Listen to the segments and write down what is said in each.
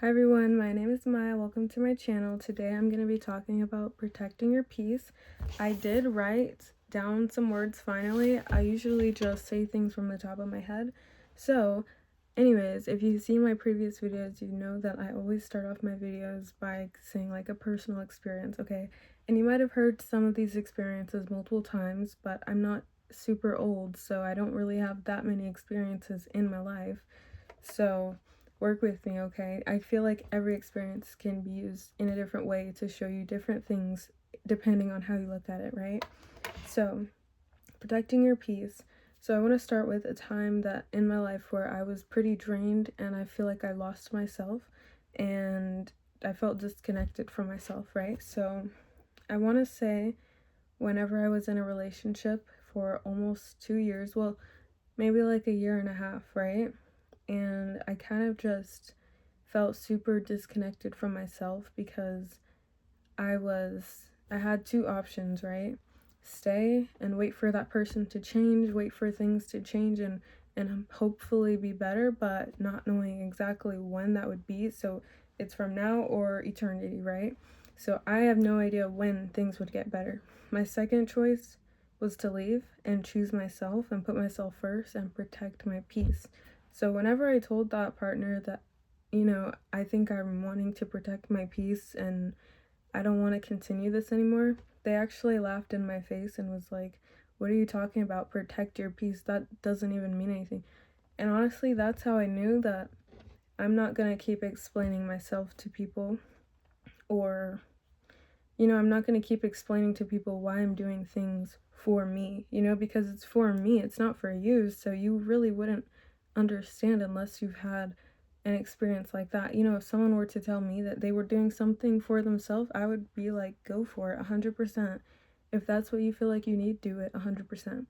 Hi everyone, my name is Maya. Welcome to my channel. Today I'm going to be talking about protecting your peace. I did write down some words finally. I usually just say things from the top of my head. So anyways, if you've seen my previous videos, you know that I always start off my videos by saying like a personal experience, okay? And you might have heard some of these experiences multiple times, but I'm not super old, so I don't really have that many experiences in my life. So work with me, okay? I feel like every experience can be used in a different way to show you different things depending on how you look at it, right? So, protecting your peace. So I want to start with a time that in my life where I was pretty drained and I feel like I lost myself and I felt disconnected from myself, right? So I want to say whenever I was in a relationship for almost 2 years, well, maybe like a year and a half, right? And I kind of just felt super disconnected from myself because I had two options, right? Stay and wait for that person to change, wait for things to change and hopefully be better, but not knowing exactly when that would be. So it's from now or eternity, right? So I have no idea when things would get better. My second choice was to leave and choose myself and put myself first and protect my peace. So whenever I told that partner that, I think I'm wanting to protect my peace and I don't want to continue this anymore, they actually laughed in my face and was like, "What are you talking about? Protect your peace. That doesn't even mean anything." And honestly, that's how I knew that I'm not going to keep explaining myself to people, or, I'm not going to keep explaining to people why I'm doing things for me, because it's for me, it's not for you. So you really wouldn't understand unless you've had an experience like that. If someone were to tell me that they were doing something for themselves, I would be like, go for it 100%. If that's what you feel like you need, do it 100%.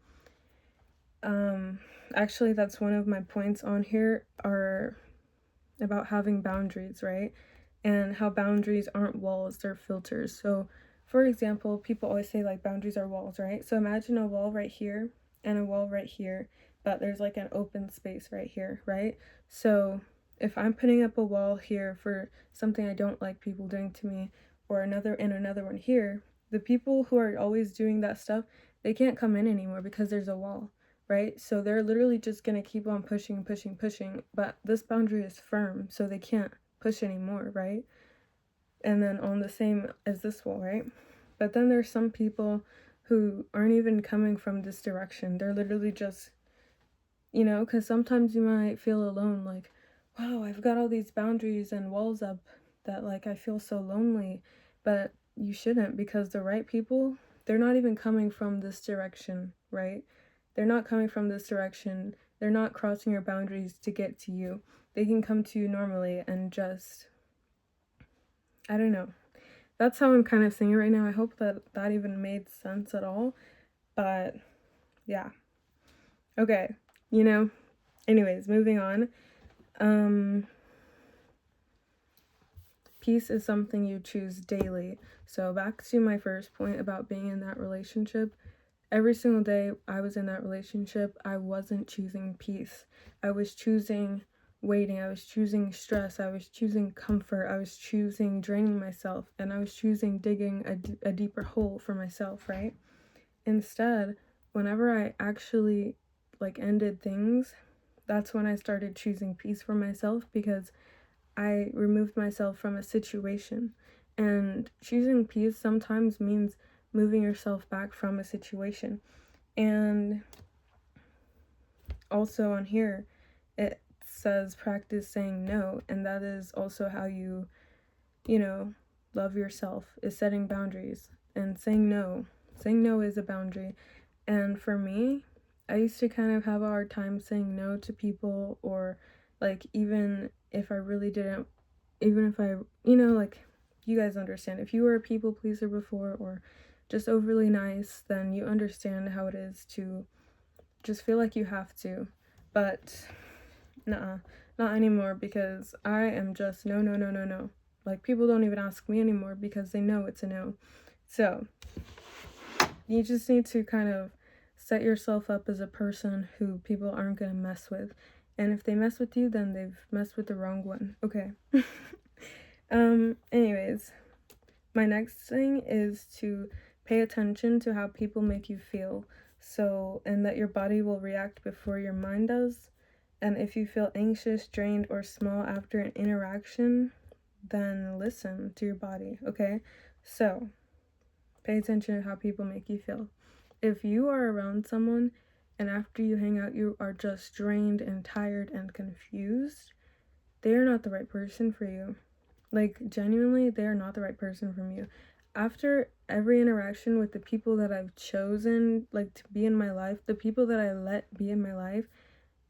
Actually, that's one of my points on here are about having boundaries, right? And how boundaries aren't walls, they're filters. So, for example, people always say like boundaries are walls, right? So imagine a wall right here and a wall right here, but there's like an open space right here, right? So, if I'm putting up a wall here for something I don't like people doing to me, or another one here, the people who are always doing that stuff, they can't come in anymore because there's a wall, right? So they're literally just gonna keep on pushing, pushing, pushing, but this boundary is firm, so they can't push anymore, right? And then on the same as this wall, right? But then there's some people who aren't even coming from this direction. They're literally just, because sometimes you might feel alone, like, wow, I've got all these boundaries and walls up that like I feel so lonely, but you shouldn't, because the right people, they're not even coming from this direction, right? They're not coming from this direction. They're not crossing your boundaries to get to you. They can come to you normally and just, I don't know. That's how I'm kind of saying it right now. I hope that that even made sense at all. But yeah. Okay. Anyways, moving on. Peace is something you choose daily. So back to my first point about being in that relationship. Every single day I was in that relationship, I wasn't choosing peace. I was choosing waiting. I was choosing stress. I was choosing comfort. I was choosing draining myself. And I was choosing digging a deeper hole for myself, right? Instead, whenever I actually like ended things, that's when I started choosing peace for myself, because I removed myself from a situation. And choosing peace sometimes means moving yourself back from a situation. And also on here, it says practice saying no. And that is also how you love yourself, is setting boundaries and saying no. Saying no is a boundary. And for me, I used to kind of have a hard time saying no to people, or like even if I really didn't, even if I, like, you guys understand. If you were a people pleaser before, or just overly nice, then you understand how it is to just feel like you have to. But nah, not anymore, because I am just no, no, no, no, no. Like, people don't even ask me anymore because they know it's a no. So you just need to kind of set yourself up as a person who people aren't going to mess with. And if they mess with you, then they've messed with the wrong one. Okay. Anyways, my next thing is to pay attention to how people make you feel. So, and that your body will react before your mind does. And if you feel anxious, drained, or small after an interaction, then listen to your body, okay? So, pay attention to how people make you feel. If you are around someone and after you hang out, you are just drained and tired and confused, they are not the right person for you. Like, genuinely, they are not the right person for you. After every interaction with the people that I've chosen, like, to be in my life, the people that I let be in my life,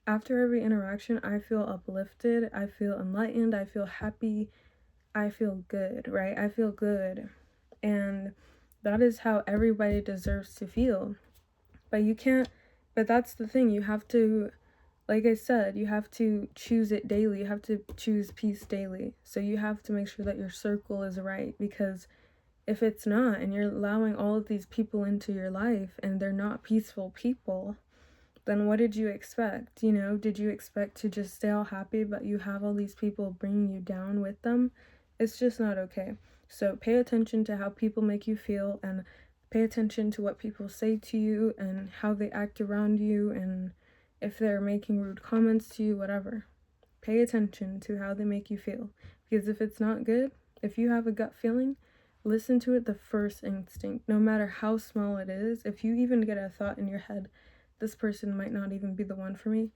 after every interaction, I feel uplifted, I feel enlightened, I feel happy, I feel good, right? I feel good. And that is how everybody deserves to feel. But you can't, but that's the thing, you have to, like I said, you have to choose it daily. You have to choose peace daily. So you have to make sure that your circle is right, because if it's not and you're allowing all of these people into your life and they're not peaceful people, then what did you expect? You know, did you expect to just stay all happy but you have all these people bringing you down with them? It's just not okay. So pay attention to how people make you feel, and pay attention to what people say to you and how they act around you, and if they're making rude comments to you, whatever. Pay attention to how they make you feel. Because if it's not good, if you have a gut feeling, listen to it the first instinct, no matter how small it is. If you even get a thought in your head, this person might not even be the one for me,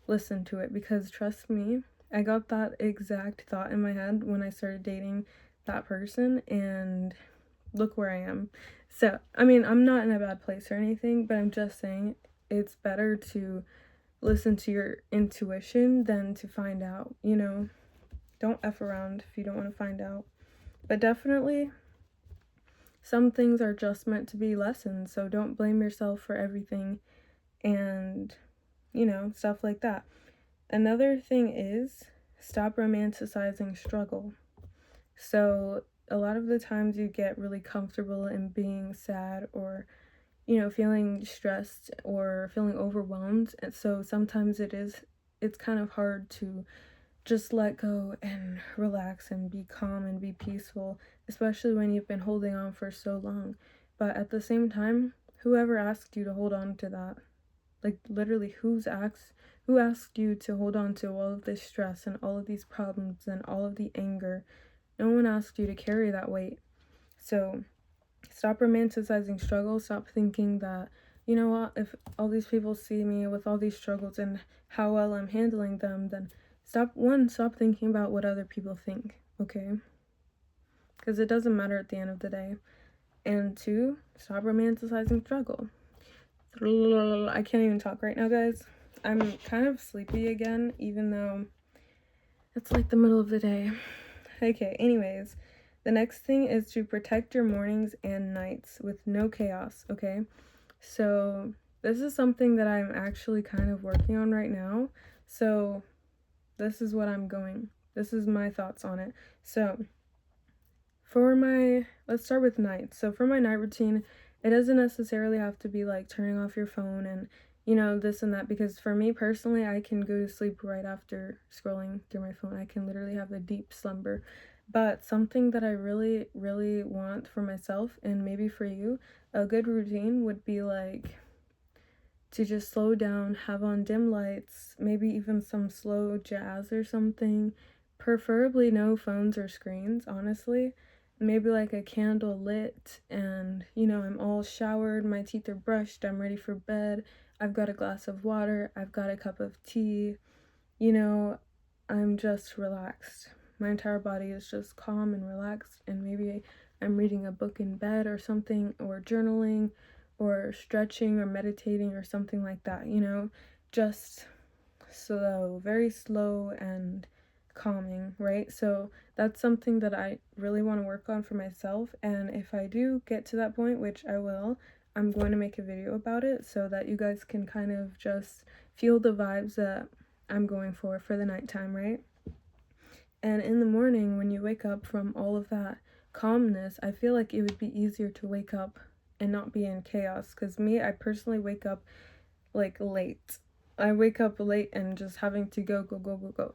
listen to it, because trust me, I got that exact thought in my head when I started dating that person, and look where I am. So, I mean, I'm not in a bad place or anything, but I'm just saying it's better to listen to your intuition than to find out, you know? Don't F around if you don't want to find out. But definitely, some things are just meant to be lessons, so don't blame yourself for everything and, you know, stuff like that. Another thing is stop romanticizing struggle. So, a lot of the times you get really comfortable in being sad or, you know, feeling stressed or feeling overwhelmed. And so sometimes it's kind of hard to just let go and relax and be calm and be peaceful, especially when you've been holding on for so long. But at the same time, whoever asked you to hold on to that? Like, literally, who asked you to hold on to all of this stress and all of these problems and all of the anger? No one asked you to carry that weight. So stop romanticizing struggle. Stop thinking that, you know what, if all these people see me with all these struggles and how well I'm handling them, then stop thinking about what other people think, okay? Because it doesn't matter at the end of the day. And two, stop romanticizing struggle. I can't even talk right now, guys. I'm kind of sleepy again, even though it's like the middle of the day. Okay, anyways, the next thing is to protect your mornings and nights with no chaos, okay? So, this is something that I'm actually kind of working on right now. So, this is my thoughts on it. So, let's start with nights. So, for my night routine, it doesn't necessarily have to be like turning off your phone and, you know, this and that, because for me personally, I can go to sleep right after scrolling through my phone. I can literally have a deep slumber. But something that I really, really want for myself, and maybe for you, a good routine would be like to just slow down, have on dim lights, maybe even some slow jazz or something. Preferably no phones or screens, honestly. Maybe like a candle lit, and you know, I'm all showered, my teeth are brushed, I'm ready for bed. I've got a glass of water, I've got a cup of tea. You know, I'm just relaxed. My entire body is just calm and relaxed, and maybe I'm reading a book in bed or something, or journaling, or stretching, or meditating, or something like that, you know? Just slow, very slow and calming, right? So that's something that I really want to work on for myself, and if I do get to that point, which I will, I'm going to make a video about it so that you guys can kind of just feel the vibes that I'm going for the nighttime, right? And in the morning, when you wake up from all of that calmness, I feel like it would be easier to wake up and not be in chaos. Because me, I personally wake up like late. I wake up late and just having to go.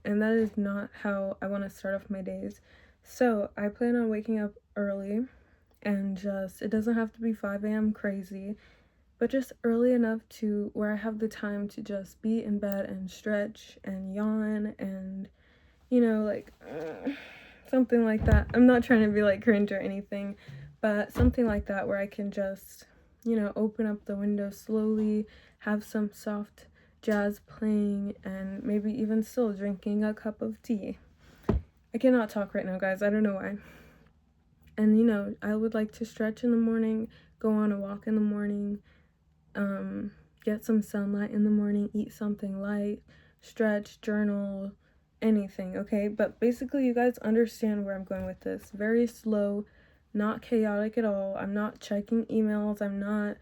And that is not how I want to start off my days. So I plan on waking up early and just, it doesn't have to be 5 a.m. crazy, but just early enough to where I have the time to just be in bed and stretch and yawn and, like something like that. I'm not trying to be like cringe or anything, but something like that where I can just, open up the window slowly, have some soft jazz playing, and maybe even still drinking a cup of tea. I cannot talk right now, guys. I don't know why. And I would like to stretch in the morning, go on a walk in the morning, get some sunlight in the morning, eat something light, stretch, journal, anything, okay? But basically, you guys understand where I'm going with this. Very slow, not chaotic at all. I'm not checking emails. I'm not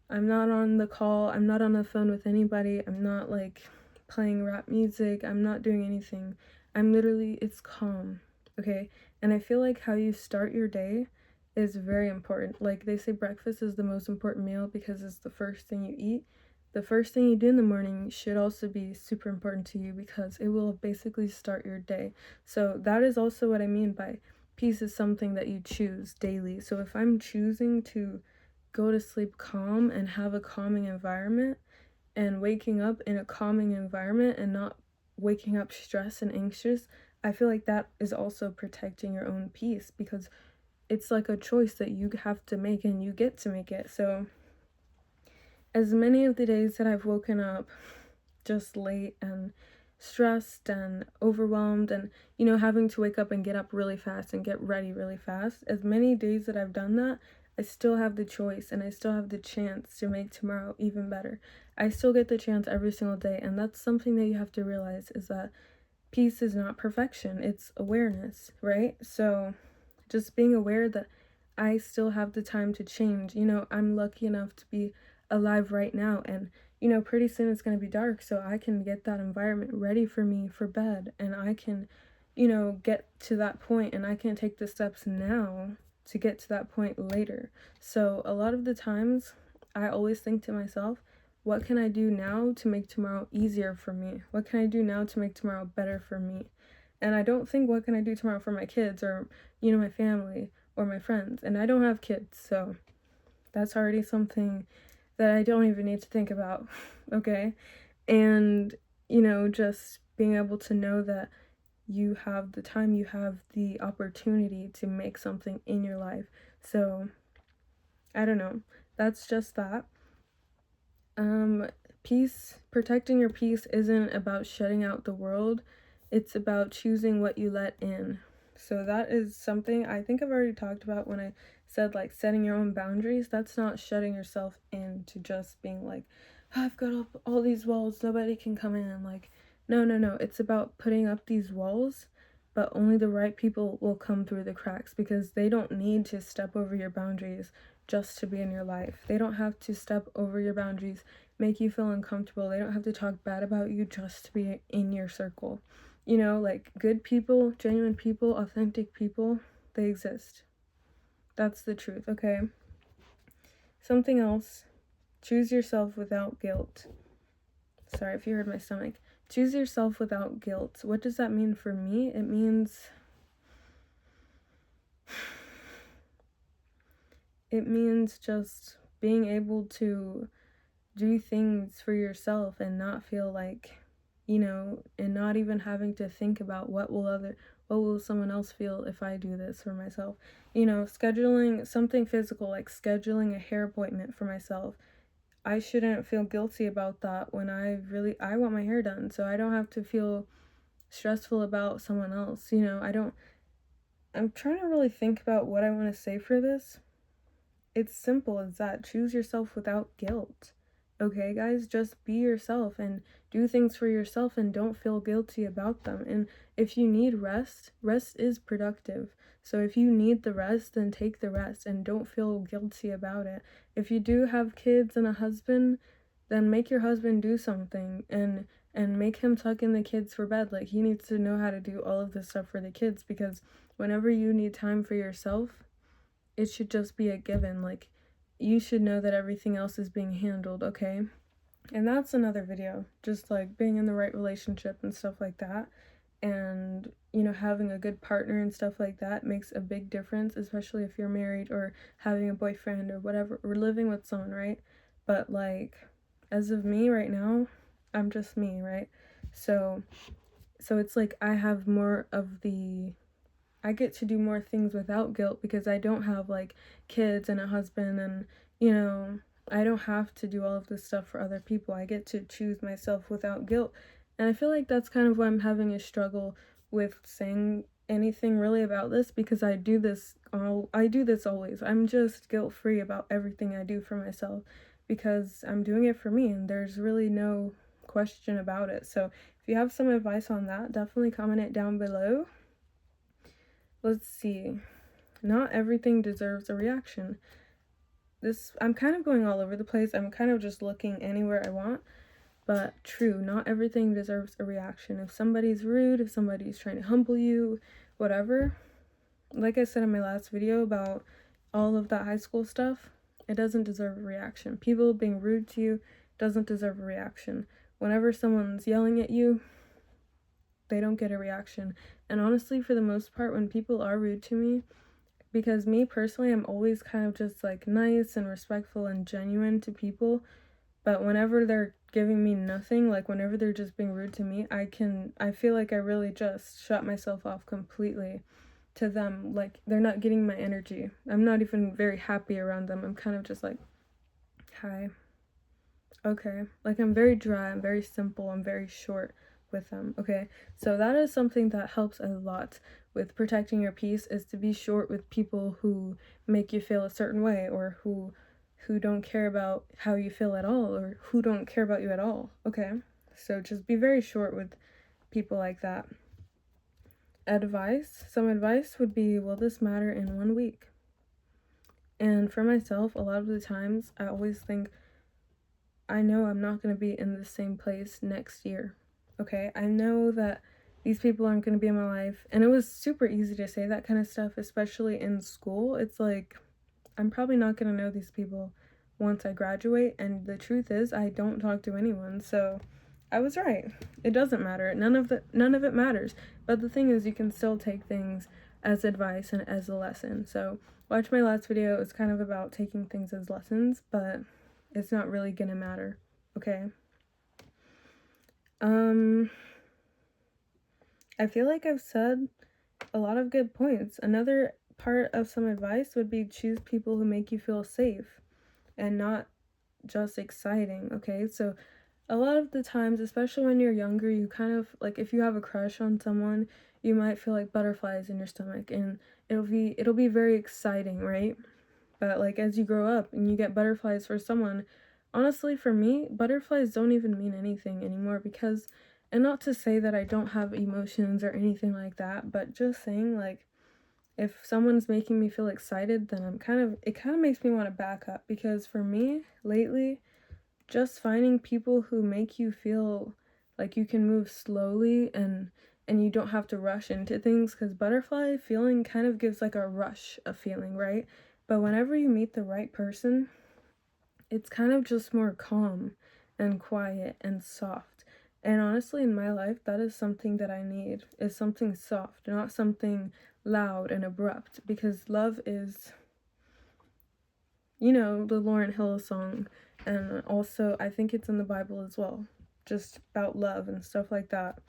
on the call. I'm not on the phone with anybody. I'm not like playing rap music. I'm not doing anything. It's calm, okay? And I feel like how you start your day is very important. Like they say breakfast is the most important meal because it's the first thing you eat. The first thing you do in the morning should also be super important to you because it will basically start your day. So that is also what I mean by peace is something that you choose daily. So if I'm choosing to go to sleep calm and have a calming environment and waking up in a calming environment and not waking up stressed and anxious, I feel like that is also protecting your own peace because it's like a choice that you have to make and you get to make it. So as many of the days that I've woken up just late and stressed and overwhelmed and having to wake up and get up really fast and get ready really fast, as many days that I've done that, I still have the choice and I still have the chance to make tomorrow even better. I still get the chance every single day, and that's something that you have to realize is that peace is not perfection, it's awareness, right? So just being aware that I still have the time to change. I'm lucky enough to be alive right now, and pretty soon it's going to be dark, so I can get that environment ready for me for bed, and I can get to that point, and I can take the steps now to get to that point later. So a lot of the times I always think to myself, what can I do now to make tomorrow easier for me? What can I do now to make tomorrow better for me? And I don't think, what can I do tomorrow for my kids or my family or my friends? And I don't have kids, so that's already something that I don't even need to think about. Okay? And just being able to know that you have the time, you have the opportunity to make something in your life. So I don't know, that's just that. Peace, protecting your peace isn't about shutting out the world, it's about choosing what you let in. So that is something I think I've already talked about when I said like setting your own boundaries. That's not shutting yourself in to just being like, oh, I've got up all these walls, nobody can come in. Like, no, it's about putting up these walls, but only the right people will come through the cracks because they don't need to step over your boundaries just to be in your life. They don't have to step over your boundaries, make you feel uncomfortable. They don't have to talk bad about you just to be in your circle. Like good people, genuine people, authentic people, they exist. That's the truth, okay? Something else, choose yourself without guilt. Sorry if you heard my stomach. Choose yourself without guilt. What does that mean for me? It means just being able to do things for yourself and not feel like, and not even having to think about what will someone else feel if I do this for myself. Scheduling something physical, like scheduling a hair appointment for myself. I shouldn't feel guilty about that when I want my hair done, so I don't have to feel stressful about someone else. I'm trying to really think about what I want to say for this. It's simple as that. Choose yourself without guilt. Okay, guys, just be yourself and do things for yourself and don't feel guilty about them. And if you need rest, rest is productive. So if you need the rest, then take the rest and don't feel guilty about it. If you do have kids and a husband, then make your husband do something and make him tuck in the kids for bed. Like, he needs to know how to do all of this stuff for the kids, because whenever you need time for yourself, it should just be a given. Like, you should know that everything else is being handled, okay? And that's another video, just like being in the right relationship and stuff like that. And having a good partner and stuff like that makes a big difference, especially if you're married or having a boyfriend or whatever, or living with someone, right? But like, as of me right now, I'm just me, right? So it's like I have more of the I get to do more things without guilt because I don't have like kids and a husband, and I don't have to do all of this stuff for other people. I get to choose myself without guilt. And I feel like that's kind of why I'm having a struggle with saying anything really about this, because I do this always. I'm just guilt-free about everything I do for myself because I'm doing it for me, and there's really no question about it. So if you have some advice on that, definitely comment it down below. Let's see. Not everything deserves a reaction. I'm kind of going all over the place. I'm kind of just looking anywhere I want. But true, not everything deserves a reaction. If somebody's rude, if somebody's trying to humble you, whatever. Like I said in my last video about all of that high school stuff, it doesn't deserve a reaction. People being rude to you doesn't deserve a reaction. Whenever someone's yelling at you, they don't get a reaction. And honestly, for the most part, when people are rude to me, because me personally, I'm always kind of just like nice and respectful and genuine to people, but whenever they're giving me nothing, like whenever they're just being rude to me, I feel like I really just shut myself off completely to them. Like, they're not getting my energy. I'm not even very happy around them. I'm kind of just like, hi, okay. Like, I'm very dry, I'm very simple, I'm very short with them, okay? So that is something that helps a lot with protecting your peace, is to be short with people who make you feel a certain way, or who don't care about how you feel at all, or who don't care about you at all, okay? So just be very short with people like that. Some advice would be, will this matter in 1 week? And for myself, a lot of the times, I always think, I know I'm not going to be in the same place next year, okay? I know that these people aren't going to be in my life, and it was super easy to say that kind of stuff, especially in school. It's like, I'm probably not going to know these people once I graduate, and the truth is, I don't talk to anyone, so I was right. It doesn't matter. None of it matters. But the thing is, you can still take things as advice and as a lesson. So watch my last video. It's kind of about taking things as lessons, but it's not really gonna matter, okay? I feel like I've said a lot of good points. Another part of some advice would be, choose people who make you feel safe and not just exciting, okay? So a lot of the times, especially when you're younger, you kind of, like, if you have a crush on someone, you might feel like butterflies in your stomach, and it'll be very exciting, right? But like, as you grow up and you get butterflies for someone, honestly, for me, butterflies don't even mean anything anymore, because, and not to say that I don't have emotions or anything like that, but just saying, like, if someone's making me feel excited, then it kind of makes me want to back up, because for me, lately, just finding people who make you feel like you can move slowly, and you don't have to rush into things, because butterfly feeling kind of gives like a rush of feeling, right? But whenever you meet the right person, it's kind of just more calm and quiet and soft. And honestly, in my life, that is something that I need, is something soft, not something loud and abrupt, because love is, the Lauryn Hill song, and also I think it's in the Bible as well, just about love and stuff like that.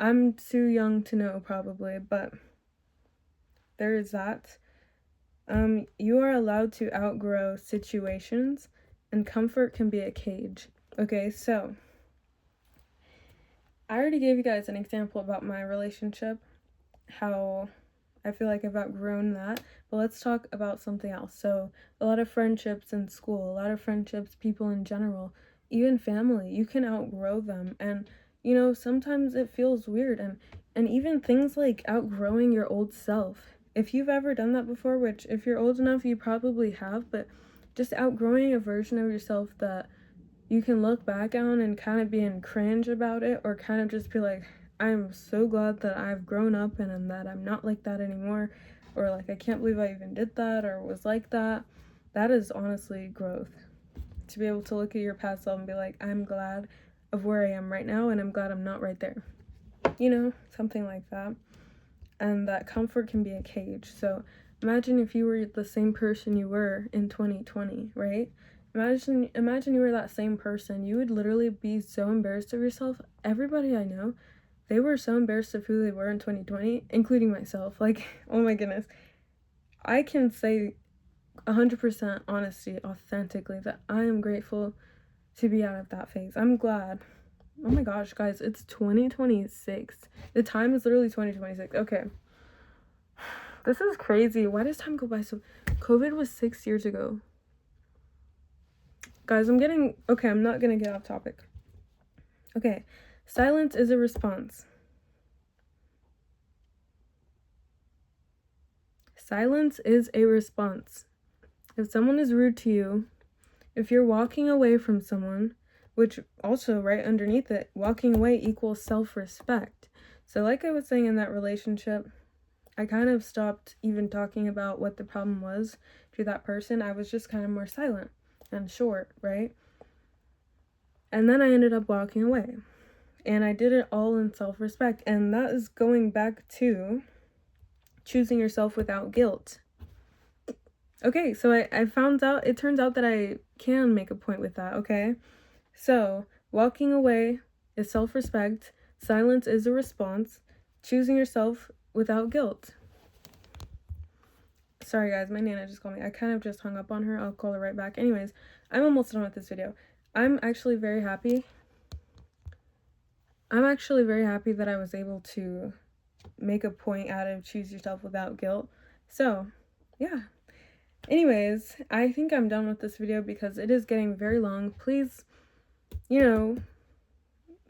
I'm too young to know, probably, but there is that. You are allowed to outgrow situations, and comfort can be a cage. Okay, so I already gave you guys an example about my relationship, how I feel like I've outgrown that, but let's talk about something else. So a lot of friendships in school, a lot of friendships, people in general, even family, you can outgrow them, and sometimes it feels weird, and even things like outgrowing your old self. If you've ever done that before, which if you're old enough, you probably have, but just outgrowing a version of yourself that you can look back on and kind of be in cringe about it, or kind of just be like, I'm so glad that I've grown up and that I'm not like that anymore, or like, I can't believe I even did that or was like that. That is honestly growth. To be able to look at your past self and be like, I'm glad of where I am right now, and I'm glad I'm not right there. Something like that. and that comfort can be a cage. So imagine if you were the same person you were in 2020, right? Imagine you were that same person. You would literally be so embarrassed of yourself. Everybody I know, they were so embarrassed of who they were in 2020, including myself. Like, oh my goodness. I can say 100% honesty, authentically, that I am grateful to be out of that phase. I'm glad. Oh my gosh, guys, it's 2026. The time is literally 2026. Okay. This is crazy. Why does time go by so... COVID was 6 years ago. Guys, okay, I'm not gonna get off topic. Okay. Silence is a response. Silence is a response. If someone is rude to you, if you're walking away from someone, which also right underneath it, walking away equals self-respect. So like I was saying in that relationship, I kind of stopped even talking about what the problem was to that person. I was just kind of more silent and short, right? And then I ended up walking away. And I did it all in self-respect. And that is going back to choosing yourself without guilt. Okay, so I found out, it turns out that I can make a point with that, okay? So, walking away is self-respect, silence is a response, choosing yourself without guilt. Sorry guys, my Nana just called me. I kind of just hung up on her. I'll call her right back. Anyways, I'm almost done with this video. I'm actually very happy that I was able to make a point out of choose yourself without guilt. So, yeah. Anyways, I think I'm done with this video because it is getting very long. Please, you know,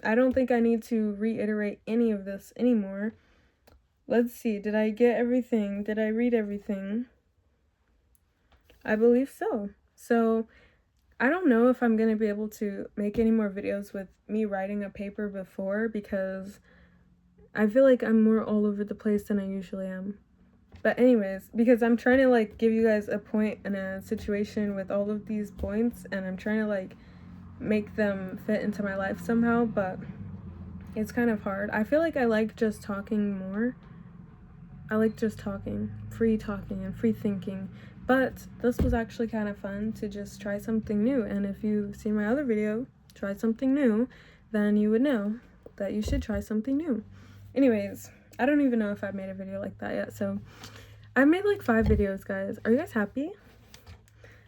I don't think I need to reiterate any of this anymore. Let's see, did I get everything? Did I read everything? I believe so. So, I don't know if I'm going to be able to make any more videos with me writing a paper before, because I feel like I'm more all over the place than I usually am. But anyways, because I'm trying to like give you guys a point and a situation with all of these points, and I'm trying to like make them fit into my life somehow, but it's kind of hard. I feel like I like just talking more. I like just talking, free talking and free thinking. But this was actually kind of fun to just try something new. And if you've seen my other video, try something new, then you would know that you should try something new. Anyways, I don't even know if I've made a video like that yet. So I've made like 5 videos, guys. Are you guys happy?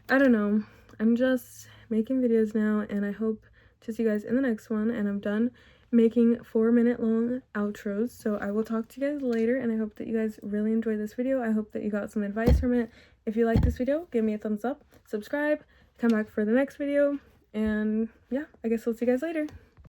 I don't know. I'm just making videos now, and I hope to see you guys in the next one. And I'm done making 4-minute long outros, so I will talk to you guys later, and I hope that you guys really enjoyed this video. I hope that you got some advice from it. If you like this video, give me a thumbs up, subscribe, come back for the next video, and yeah, I guess I'll see you guys later.